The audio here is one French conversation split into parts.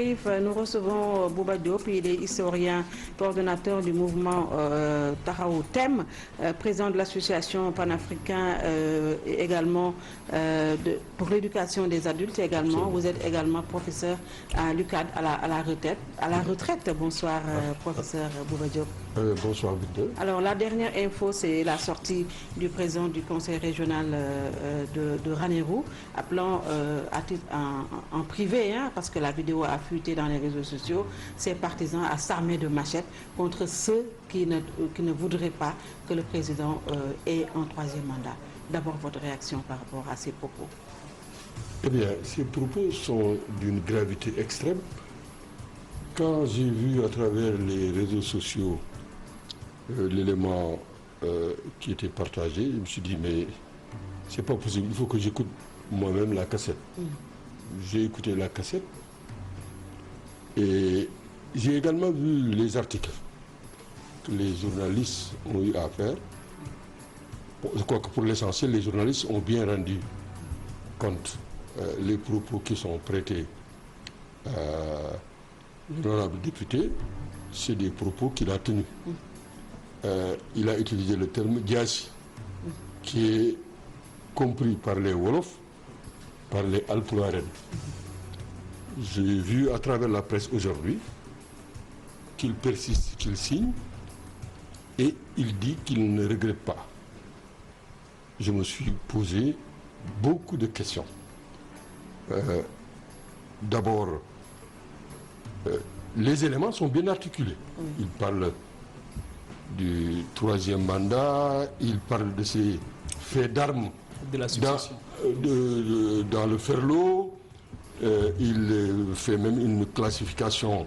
Nous recevons Bouba Diop, il est historien, coordonnateur du mouvement Taxawu Thème, président de l'association panafricaine également pour l'éducation des adultes également. Vous êtes également professeur à l'UCAD à la retraite. Bonsoir professeur Bouba Diop. Bonsoir Victor. Alors la dernière info, c'est la sortie du président du conseil régional de Ranérou, appelant à titre en privé, hein, parce que la vidéo a fuité dans les réseaux sociaux, ses partisans à s'armer de machettes contre ceux qui ne voudraient pas que le président ait un troisième mandat. D'abord, votre réaction par rapport à ces propos. Eh bien, ces propos sont d'une gravité extrême. Quand j'ai vu à travers les réseaux sociaux l'élément qui était partagé, je me suis dit, mais c'est pas possible, il faut que j'écoute moi-même la cassette. J'ai écouté la cassette et j'ai également vu les articles que les journalistes ont eu à faire. Je crois que pour l'essentiel, les journalistes ont bien rendu compte les propos qui sont prêtés à l'honorable député, c'est des propos qu'il a tenus. Il a utilisé le terme Diassi, qui est compris par les Wolofs, par les Alpularen. J'ai vu à travers la presse aujourd'hui qu'il persiste, qu'il signe, et il dit qu'il ne regrette pas. Je me suis posé beaucoup de questions. D'abord, les éléments sont bien articulés. Il parle du troisième mandat, il parle de ces faits d'armes dans le Ferlo, il fait même une classification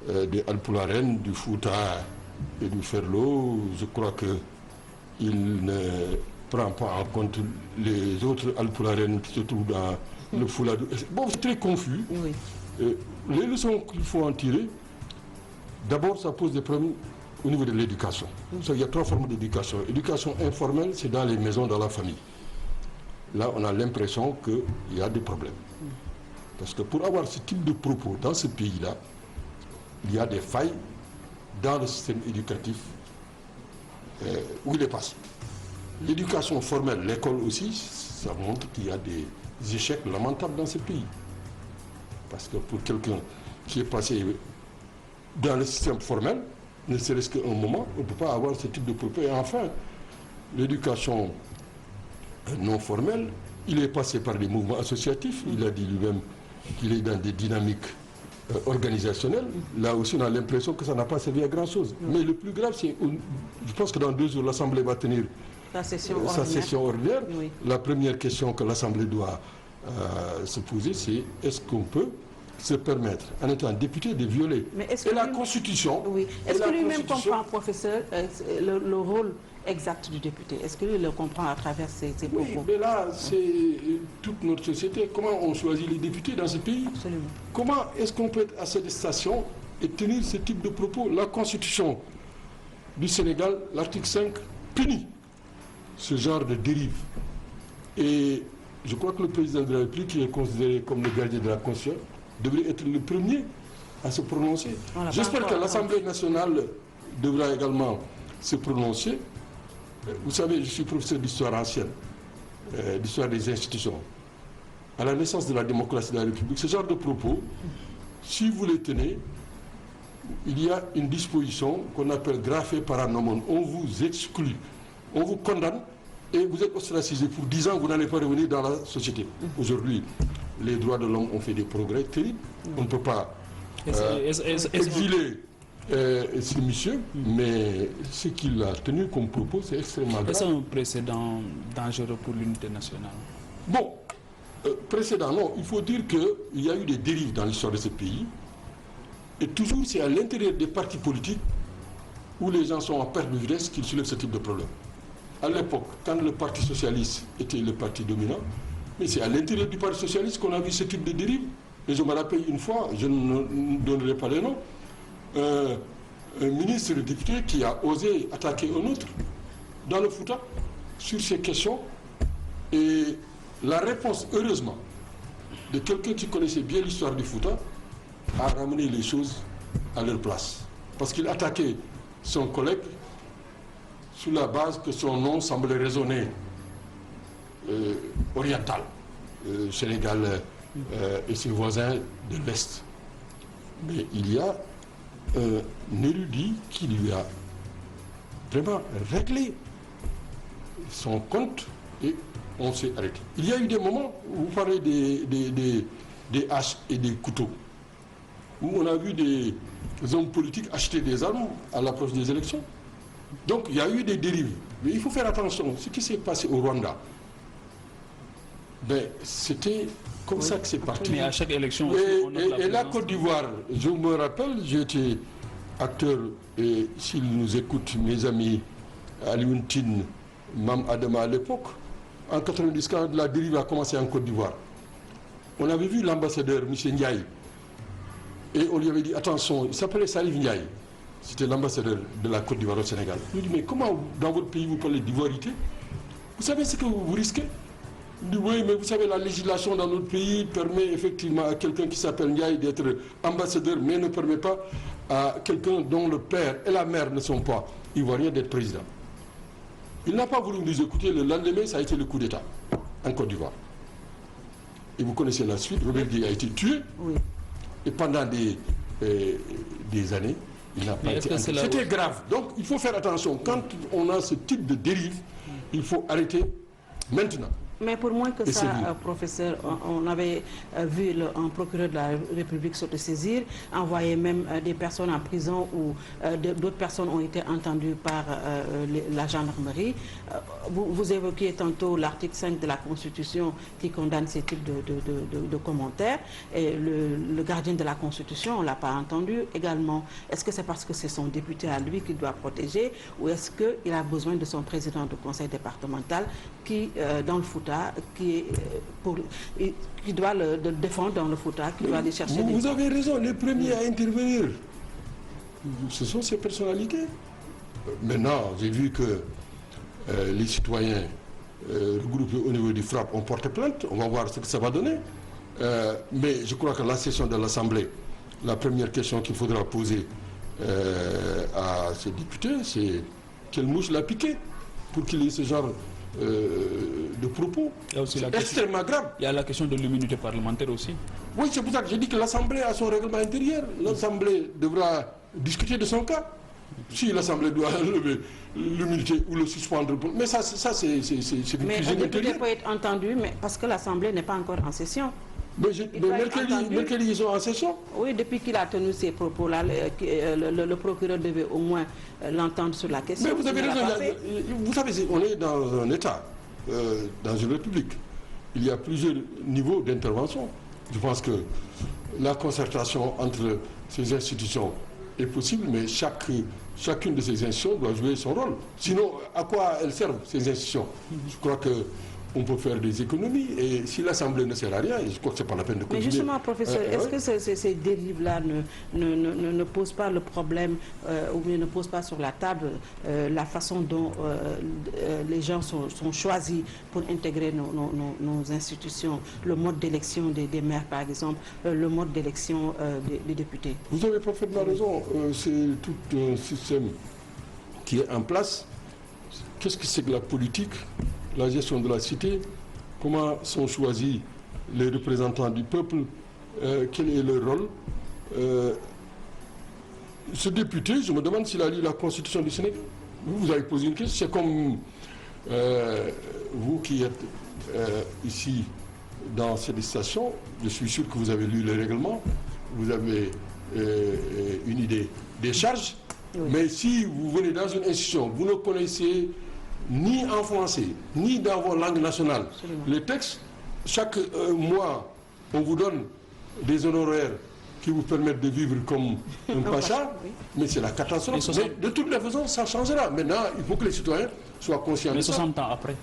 des Alpularen, du Fouta et du Ferlo. Je crois qu'il ne prend pas en compte les autres Alpularen qui se trouvent dans le Fouladou. Bon, c'est très confus. Oui. Les leçons qu'il faut en tirer, d'abord, ça pose des problèmes au niveau de l'éducation. Il y a trois formes d'éducation. Éducation informelle, c'est dans les maisons, dans la famille. Là, on a l'impression qu'il y a des problèmes. Parce que pour avoir ce type de propos dans ce pays-là, il y a des failles dans le système éducatif où il est passé. L'éducation formelle, l'école aussi, ça montre qu'il y a des échecs lamentables dans ce pays. Parce que pour quelqu'un qui est passé dans le système formel, ne serait-ce qu'un moment, on ne peut pas avoir ce type de propos. Et enfin, l'éducation non formelle, il est passé par des mouvements associatifs, il a dit lui-même qu'il est dans des dynamiques organisationnelles. Là aussi, on a l'impression que ça n'a pas servi à grand-chose. Mais le plus grave, c'est, je pense que dans 2 jours, l'Assemblée va tenir sa session ordinaire. Oui. La première question que l'Assemblée doit se poser, c'est est-ce qu'on peut se permettre, en étant député, de violer la Constitution. Oui. Est-ce que lui-même comprend, professeur, le rôle exact du député? Est-ce que lui le comprend à travers ses propos? Oui, mais là, c'est toute notre société. Comment on choisit les députés dans ce pays? Absolument. Comment est-ce qu'on peut être à cette station et tenir ce type de propos? La Constitution du Sénégal, l'article 5, punit ce genre de dérive. Et je crois que le président de la République, qui est considéré comme le gardien de la Constitution, devrait être le premier à se prononcer. J'espère que l'Assemblée nationale devra également se prononcer. Vous savez, je suis professeur d'histoire ancienne, d'histoire des institutions. À la naissance de la démocratie de la République, ce genre de propos, si vous les tenez, il y a une disposition qu'on appelle graphé paranomon. On vous exclut, on vous condamne et vous êtes ostracisé pour 10 ans, vous n'allez pas revenir dans la société. Aujourd'hui, les droits de l'homme ont fait des progrès terribles. On ne peut pas exiler ce monsieur, mais ce qu'il a tenu comme propos, c'est extrêmement grave. Est-ce un précédent dangereux pour l'unité nationale? Bon, précédent, non. Il faut dire qu'il y a eu des dérives dans l'histoire de ce pays. Et toujours, c'est à l'intérieur des partis politiques où les gens sont en perte de vitesse qu'ils soulèvent ce type de problème. À l'époque, quand le Parti socialiste était le parti dominant, mais c'est à l'intérieur du Parti socialiste qu'on a vu ce type de dérive. Et je me rappelle une fois, je ne donnerai pas les noms, un ministre député qui a osé attaquer un autre dans le Fouta sur ces questions. Et la réponse, heureusement, de quelqu'un qui connaissait bien l'histoire du Fouta, à ramener les choses à leur place. Parce qu'il attaquait son collègue sous la base que son nom semblait résonner oriental, Sénégal et ses voisins de l'Est. Mais il y a un érudit qui lui a vraiment réglé son compte et on s'est arrêté. Il y a eu des moments où vous parlez des haches et des couteaux, où on a vu des hommes politiques acheter des armes à l'approche des élections. Donc il y a eu des dérives. Mais il faut faire attention. Ce qui s'est passé au Rwanda, ben, c'était comme ça que c'est parti. Mais à chaque élection aussi, Et la Côte d'Ivoire, je me rappelle, j'étais acteur, et s'ils nous écoutent, mes amis, Alioune Tine, Mam Adama à l'époque, en 90, quand la dérive a commencé en Côte d'Ivoire, on avait vu l'ambassadeur, M. Ndiaye, et on lui avait dit, attention, il s'appelait Salif Ndiaye, c'était l'ambassadeur de la Côte d'Ivoire au Sénégal. Il lui dit, mais comment dans votre pays vous parlez d'ivoirité? Vous savez ce que vous risquez? Il dit, oui, mais vous savez, la législation dans notre pays permet effectivement à quelqu'un qui s'appelle Ndiaye d'être ambassadeur, mais ne permet pas à quelqu'un dont le père et la mère ne sont pas ivoiriens d'être président. Il n'a pas voulu nous écouter. Le lendemain, ça a été le coup d'État en Côte d'Ivoire. Et vous connaissez la suite. Robert Gueye a été tué. Oui. Et pendant des années, il n'a pas été... C'était grave. Donc, il faut faire attention. Quand on a ce type de dérive, il faut arrêter maintenant. Mais pour moins que ça, professeur, on avait vu un procureur de la République s'autosaisir, envoyer même des personnes en prison où d'autres personnes ont été entendues par la gendarmerie. Vous évoquiez tantôt l'article 5 de la Constitution qui condamne ces types de commentaires. Et le gardien de la Constitution, on ne l'a pas entendu également. Est-ce que c'est parce que c'est son député à lui qu'il doit protéger, ou est-ce qu'il a besoin de son président du conseil départemental qui, dans le Fouta, qui doit le défendre dans le Fouta, qui doit aller chercher Vous avez raison, les premiers à intervenir, ce sont ces personnalités. Maintenant, j'ai vu que les citoyens regroupés au niveau du FRAPP ont porté plainte. On va voir ce que ça va donner. Mais je crois que la session de l'Assemblée, la première question qu'il faudra poser à ces députés, c'est quelle mouche l'a piqué pour qu'il y ait ce genre de propos. C'est extrêmement grave. Il y a la question de l'immunité parlementaire aussi. Oui, c'est pour ça que j'ai dit que l'Assemblée a son règlement intérieur. L'Assemblée devra discuter de son cas. Si l'Assemblée doit lever l'immunité ou le suspendre. Mais ça c'est une cuisine intérieure. Mais il peut être entendu, mais parce que l'Assemblée n'est pas encore en session. Mais mercredi, ils sont en session. Oui, depuis qu'il a tenu ces propos-là, le procureur devait au moins l'entendre sur la question. Mais vous avez raison. Vous savez, on est dans un État, dans une République. Il y a plusieurs niveaux d'intervention. Je pense que la concertation entre ces institutions est possible, mais chacune de ces institutions doit jouer son rôle. Sinon, à quoi elles servent, ces institutions? Je crois que on peut faire des économies, et si l'Assemblée ne sert à rien, je crois que ce n'est pas la peine de continuer. Mais justement, professeur, est-ce que ces dérives-là ne posent pas le problème, ou bien ne posent pas sur la table la façon dont les gens sont choisis pour intégrer nos institutions, le mode d'élection des maires, par exemple, le mode d'élection des députés? Vous avez parfaitement raison. C'est tout un système qui est en place. Qu'est-ce que c'est que la politique? La gestion de la cité, comment sont choisis les représentants du peuple, quel est leur rôle. Ce député, je me demande s'il a lu la Constitution du Sénégal. Vous avez posé une question, c'est comme vous qui êtes ici dans cette station, je suis sûr que vous avez lu le règlement, vous avez une idée des charges, oui. Mais si vous venez dans une institution, vous ne connaissez ni en français, ni dans vos langues nationales. Absolument. Les textes, chaque mois, on vous donne des honoraires qui vous permettent de vivre comme un pacha, oui. Mais c'est la catastrophe. Mais de toutes les façons, ça changera. Maintenant, il faut que les citoyens soient conscients de ça. Mais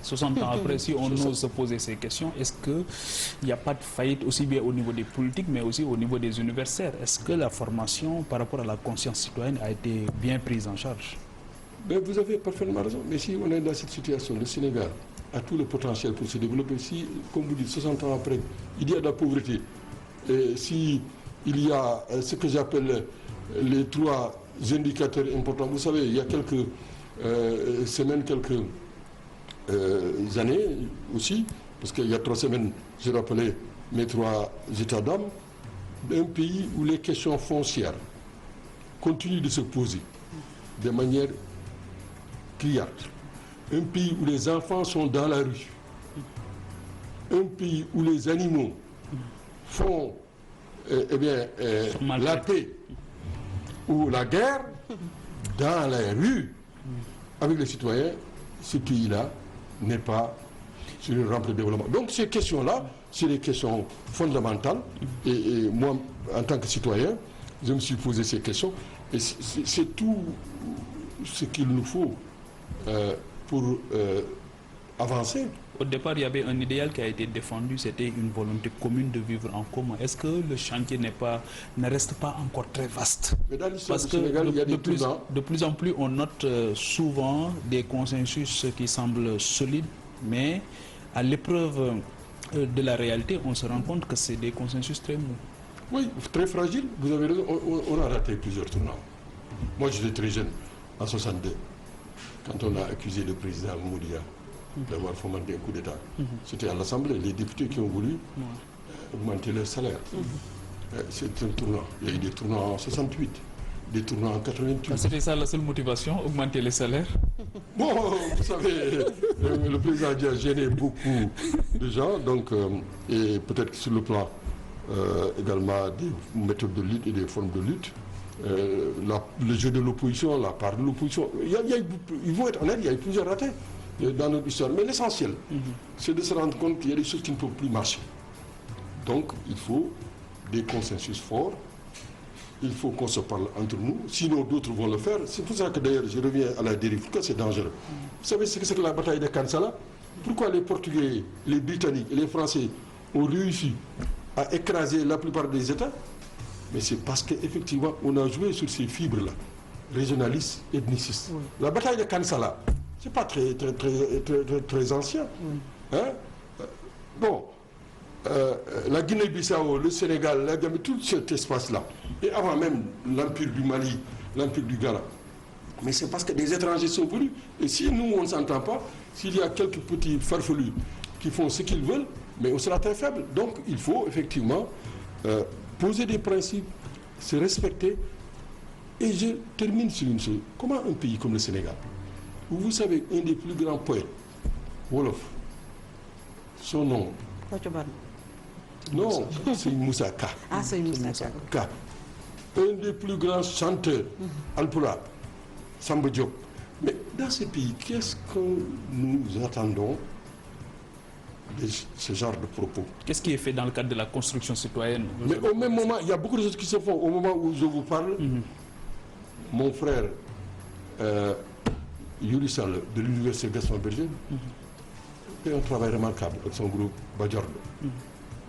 60 ans après, si on ose se poser ces questions, est-ce qu'il n'y a pas de faillite aussi bien au niveau des politiques, mais aussi au niveau des universitaires? Est-ce que la formation par rapport à la conscience citoyenne a été bien prise en charge? Mais vous avez parfaitement raison. Mais si on est dans cette situation, le Sénégal a tout le potentiel pour se développer. Si, comme vous dites, 60 ans après, il y a de la pauvreté, et si il y a ce que j'appelle les 3 indicateurs importants. Vous savez, il y a quelques semaines, quelques années aussi, parce qu'il y a 3 semaines, j'ai rappelé mes 3 états d'âme, d'un pays où les questions foncières continuent de se poser de manière criarde. Un pays où les enfants sont dans la rue. Un pays où les animaux font la paix ou la guerre dans la rue avec les citoyens. Ce pays-là n'est pas sur une rampe de développement. Donc ces questions-là, c'est des questions fondamentales. Et moi, en tant que citoyen, je me suis posé ces questions. Et c'est tout ce qu'il nous faut pour avancer. Au départ, il y avait un idéal qui a été défendu, c'était une volonté commune de vivre en commun. Est-ce que le chantier ne reste pas encore très vaste? Mais dans l'histoire du Sénégal, il y a des tournants. De plus en plus, on note souvent des consensus qui semblent solides, mais à l'épreuve de la réalité, on se rend compte que c'est des consensus très mous. Oui, très fragiles. Vous avez raison, on a raté plusieurs tournants. Moi, j'étais très jeune, en 62, quand on a accusé le président Moudia d'avoir fomenté un coup d'État. C'était à l'Assemblée, les députés qui ont voulu augmenter leur salaire. C'est un tournant. Il y a eu des tournants en 68, des tournants en 88. C'était ça la seule motivation, augmenter les salaires? Bon, vous savez, le président a gêné beaucoup de gens, donc, et peut-être sur le plan également des méthodes de lutte et des formes de lutte. Le jeu de l'opposition, la part de l'opposition, il faut être honnête, il y a eu plusieurs ratés dans notre histoire. Mais l'essentiel, c'est de se rendre compte qu'il y a des choses qui ne peuvent plus marcher. Donc, il faut des consensus forts. Il faut qu'on se parle entre nous. Sinon, d'autres vont le faire. C'est pour ça que d'ailleurs, je reviens à la dérive. Pourquoi c'est dangereux? Vous savez ce que c'est que la bataille de Kansala? Pourquoi les Portugais, les Britanniques et les Français ont réussi à écraser la plupart des États? Mais c'est parce qu'effectivement, on a joué sur ces fibres-là, régionalistes, ethnicistes. Oui. La bataille de Kansala, c'est pas très ancien. Hein? Bon, la Guinée-Bissau, le Sénégal, la Gambie, tout cet espace-là, et avant même l'Empire du Mali, l'Empire du Ghana. Mais c'est parce que des étrangers sont venus. Et si nous, on ne s'entend pas, s'il y a quelques petits farfelus qui font ce qu'ils veulent, mais on sera très faible. Donc, il faut effectivement poser des principes, se respecter. Et je termine sur une chose. Comment un pays comme le Sénégal, où vous savez, un des plus grands poètes, Wolof, son nom... Non, c'est Moussa Ka. Ah, c'est Moussa Ka. Un des plus grands chanteurs, Alpulaar, Samba Diop. Mais dans ce pays, qu'est-ce que nous attendons de ce genre de propos? Qu'est-ce qui est fait dans le cadre de la construction citoyenne? Mais au même moment, il y a beaucoup de choses qui se font. Au moment où je vous parle, mon frère Yuri Sall de l'université Gaston Berger fait un travail remarquable avec son groupe Bajordo.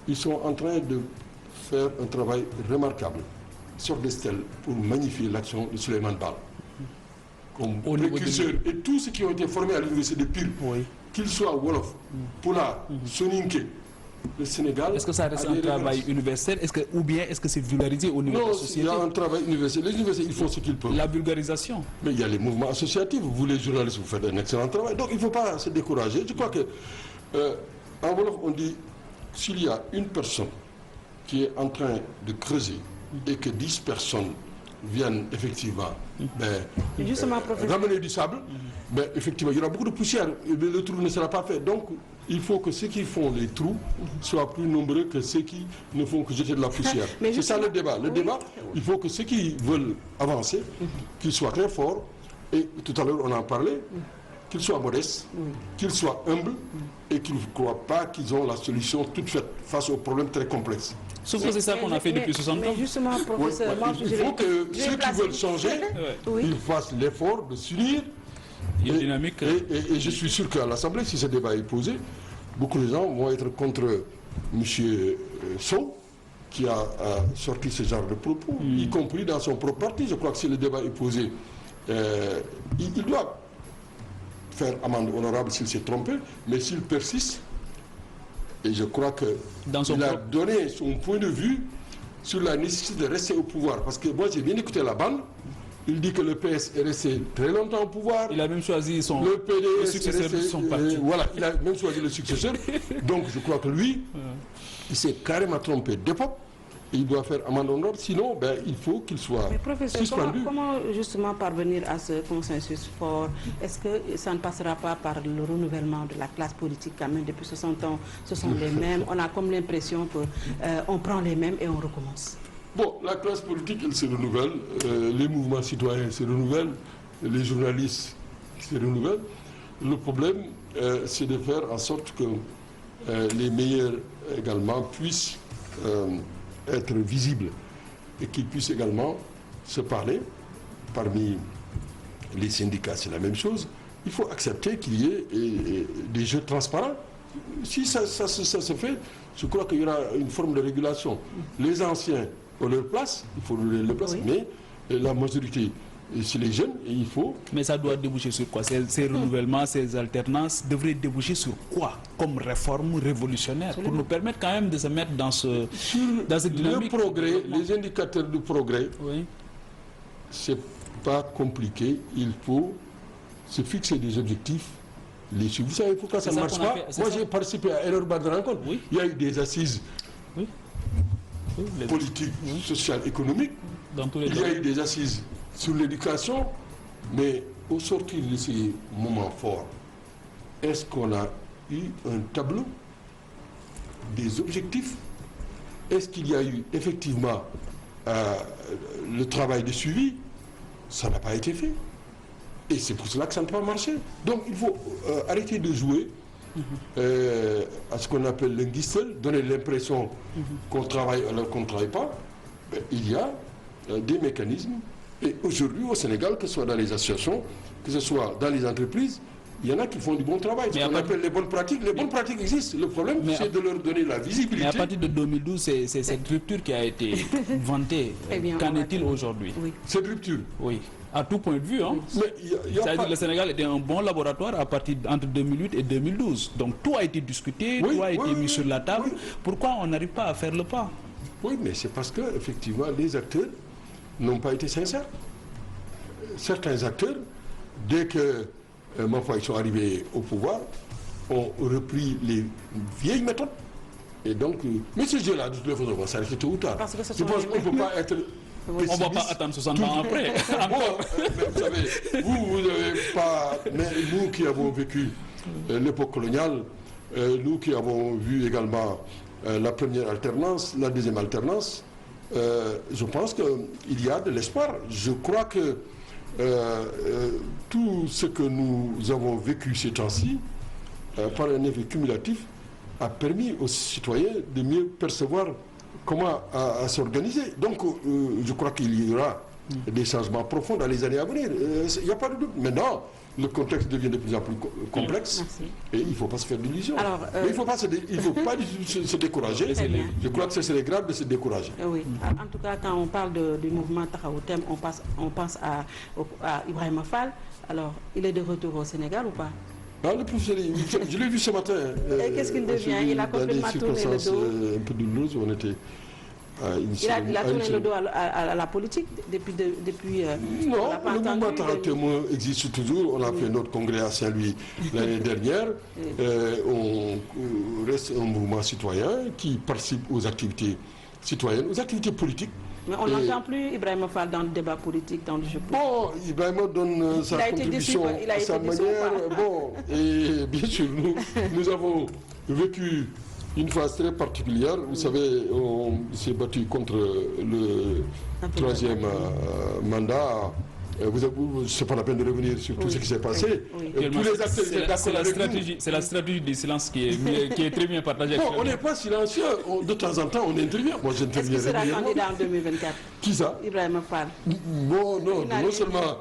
Ils sont en train de faire un travail remarquable sur des stèles pour magnifier l'action de Souleymane Baal comme précurseur. Et tous ceux qui ont été formés à l'université de Pire, qu'ils soient Wolof, Pulaar, Soninké, le Sénégal... Est-ce que ça reste un travail universitaire ou bien est-ce que c'est vulgarisé au niveau de la société? Non, il y a un travail universitaire. Les universités, ils font ce qu'ils peuvent. La vulgarisation. Mais il y a les mouvements associatifs. Vous, les journalistes, vous faites un excellent travail. Donc, il ne faut pas se décourager. Je crois que, en Wolof, on dit, s'il y a une personne qui est en train de creuser et que 10 personnes viennent effectivement ramener du sable, effectivement, il y aura beaucoup de poussière. Le trou ne sera pas fait. Donc, il faut que ceux qui font les trous soient plus nombreux que ceux qui ne font que jeter de la poussière. C'est ça le débat. Le débat, il faut que ceux qui veulent avancer, qu'ils soient très forts, et tout à l'heure on en parlait, qu'ils soient modestes, qu'ils soient humbles, et qu'ils ne croient pas qu'ils ont la solution toute faite face aux problèmes très complexes. Sauf que c'est ça qu'on a fait depuis 60 ans. Mais justement, professeur, il faut que ceux qui veulent changer, ils fassent l'effort de s'unir. Et je suis sûr qu'à l'Assemblée, si ce débat est posé, beaucoup de gens vont être contre M. Sow, qui a sorti ce genre de propos, y compris dans son propre parti. Je crois que si le débat est posé, il doit faire amende honorable s'il s'est trompé, mais s'il persiste, et je crois qu'il a donné son point de vue, sur la nécessité de rester au pouvoir. Parce que moi, j'ai bien écouté la bande. Il dit que le PS est resté très longtemps au pouvoir. Il a même choisi le successeur de son parti. Voilà, il a même choisi le successeur. Donc je crois que lui, il s'est carrément trompé d'époque. Il doit faire amende honorable, sinon il faut qu'il soit suspendu. Comment justement parvenir à ce consensus fort? Est-ce que ça ne passera pas par le renouvellement de la classe politique quand même? Depuis 60 ans, ce sont les mêmes. On a comme l'impression qu'on prend les mêmes et on recommence. Bon, la classe politique, elle se renouvelle. Les mouvements citoyens se renouvellent. Les journalistes se renouvellent. Le problème, c'est de faire en sorte que les meilleurs également puissent être visibles et qu'ils puissent également se parler. Parmi les syndicats, c'est la même chose. Il faut accepter qu'il y ait des jeux transparents. Si ça se fait, je crois qu'il y aura une forme de régulation. Les anciens ont leur place, il faut leur place, mais la majorité, c'est les jeunes, et il faut... Mais ça doit déboucher sur quoi? Ces renouvellements, ces alternances devraient déboucher sur quoi comme réforme révolutionnaire pour nous permettre quand même de se mettre dans cette dynamique? Le progrès, les indicateurs de progrès, c'est pas compliqué. Il faut se fixer des objectifs, les suivre. Vous savez pourquoi ça ne marche pas? Moi, j'ai participé à Erreur de rencontre. Il y a eu des assises politiques, sociales, économiques. Il y a eu des assises sur l'éducation, mais au sortir de ces moments forts, est-ce qu'on a eu un tableau des objectifs? Est-ce qu'il y a eu effectivement le travail de suivi? Ça n'a pas été fait. Et c'est pour cela que ça ne peut pas marcher. Donc il faut arrêter de jouer à ce qu'on appelle le guistel, donner l'impression qu'on travaille alors qu'on ne travaille pas. Il y a des mécanismes. Et aujourd'hui, au Sénégal, que ce soit dans les associations, que ce soit dans les entreprises, il y en a qui font du bon travail. Ce qu'on appelle les bonnes pratiques. Les bonnes pratiques existent. Le problème, c'est de leur donner la visibilité. Mais à partir de 2012, c'est cette rupture qui a été vantée. Qu'en est-il aujourd'hui? Cette rupture? Oui. À tout point de vue. Hein. C'est-à-dire que le Sénégal était un bon laboratoire entre 2008 et 2012. Donc tout a été discuté, tout a été mis sur la table. Pourquoi on n'arrive pas à faire le pas? Oui, mais c'est parce que effectivement les acteurs n'ont pas été sincères. Certains acteurs, dès que ils sont arrivés au pouvoir, ont repris les vieilles méthodes. Et donc, mais ce jeu-là, de toute façon, va s'arrêter tôt ou tard. Je pense qu'on ne peut pas être... On ne va pas attendre 60 ans après. Mais vous savez, vous n'avez pas... Mais nous qui avons vécu l'époque coloniale, nous qui avons vu également la première alternance, la deuxième alternance, je pense qu'il y a de l'espoir. Je crois que tout ce que nous avons vécu ces temps-ci, par un effet cumulatif, a permis aux citoyens de mieux percevoir comment à s'organiser. Donc, je crois qu'il y aura des changements profonds dans les années à venir. Il n'y a pas de doute. Maintenant, le contexte devient de plus en plus complexe et il ne faut pas se faire d'illusions. Mais il ne faut pas se décourager. Je crois que ce serait grave de se décourager. Oui. En tout cas, quand on parle du mouvement Taxawu Thème, on pense à Ibrahima Fall. Alors, il est de retour au Sénégal ou pas? Le professeur, je l'ai vu ce matin. Et qu'est-ce qu'il devient? Il a complètement tourné le dos. Un peu douloureuses, on était il a tourné le dos à la politique depuis non, le mouvement Taxawu Thème existe toujours. On a fait notre congrès à Saint-Louis l'année dernière. On reste un mouvement citoyen qui participe aux activités citoyennes, aux activités politiques. Mais on n'entend plus Ibrahima Fall dans le débat politique, dans le jeu politique. Bon, Ibrahima donne sa contribution à sa manière. Bon, et bien sûr, nous avons vécu une phase très particulière. Vous savez, on s'est battu contre le troisième mandat. C'est pas la peine de revenir sur tout ce qui s'est passé. Tous les acteurs étaient d'accord avec nous. C'est la stratégie du silence qui est très bien partagée. Bon, on n'est pas silencieux. De temps en temps, on intervient. Moi, j'interviens. Est-ce qu'il sera candidat en 2024? Qui ça? Ibrahima Fall. Bon, non seulement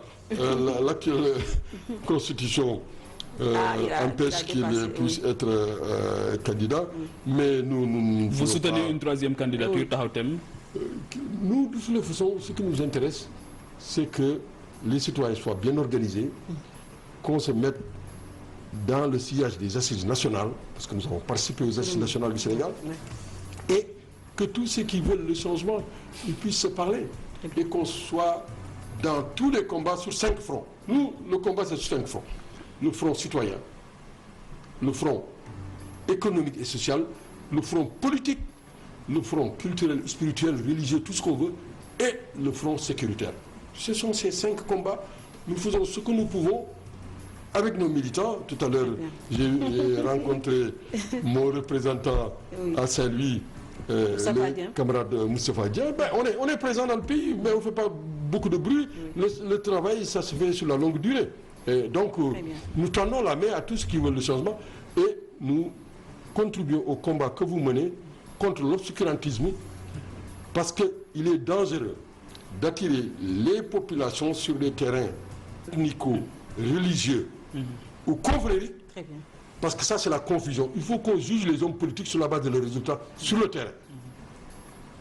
l'actuelle constitution empêche qu'il puisse être candidat, mais nous vous soutenez une troisième candidature, Taxawu Thème? Nous, de toute façon, ce qui nous intéresse, c'est que les citoyens soient bien organisés, qu'on se mette dans le sillage des assises nationales, parce que nous avons participé aux assises nationales du Sénégal, et que tous ceux qui veulent le changement, ils puissent se parler et qu'on soit dans tous les combats sur 5 fronts. Nous, le combat, c'est sur 5 fronts. Le front citoyen, le front économique et social, le front politique, le front culturel, spirituel, religieux, tout ce qu'on veut, et le front sécuritaire. Ce sont ces 5 combats. Nous faisons ce que nous pouvons avec nos militants. Tout à l'heure, j'ai rencontré mon représentant à Saint-Louis, le camarade Moustapha Dia. Ben, on est présent dans le pays, mais on ne fait pas beaucoup de bruit. Le travail, ça se fait sur la longue durée. Et donc, nous tendons la main à tous qui veulent le changement et nous contribuons au combat que vous menez contre l'obscurantisme, parce qu'il est dangereux d'attirer les populations sur des terrains ethnico-religieux ou confrériques, parce que ça c'est la confusion. Il faut qu'on juge les hommes politiques sur la base de leurs résultats sur le terrain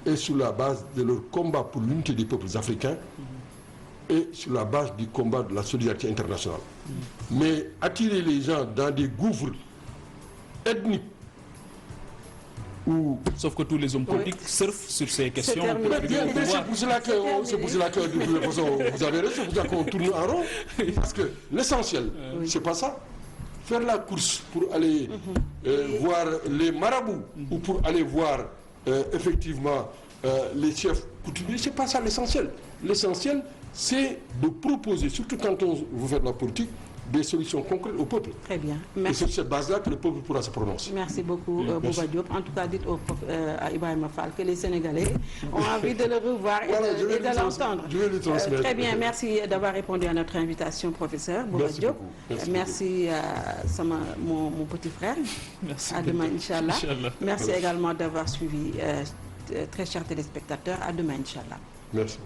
et sur la base de leur combat pour l'unité des peuples africains et sur la base du combat de la solidarité internationale. Mais attirer les gens dans des gouffres ethniques, sauf que tous les hommes politiques surfent sur ces questions. C'est pour cela que de toute façon, vous avez raison, c'est pour ça qu'on tourne en rond. Parce que l'essentiel, c'est pas ça. Faire la course pour aller voir les marabouts ou pour aller voir effectivement les chefs coutumiers, c'est pas ça l'essentiel. L'essentiel, c'est de proposer, surtout quand on veut faire de la politique, des solutions concrètes au peuple. Très bien. Merci. Et c'est sur cette base-là que le peuple pourra se prononcer. Merci beaucoup, Bouba Diop. En tout cas, dites à Ibrahima Fall que les Sénégalais ont envie de le revoir et de l'entendre. Je vais lui transmettre. Très bien. Merci d'avoir répondu à notre invitation, professeur Bouba Diop. Merci à mon petit frère. Merci. À demain, Inch'Allah. Merci également d'avoir suivi, très chers téléspectateurs. À demain, Inch'Allah. Merci.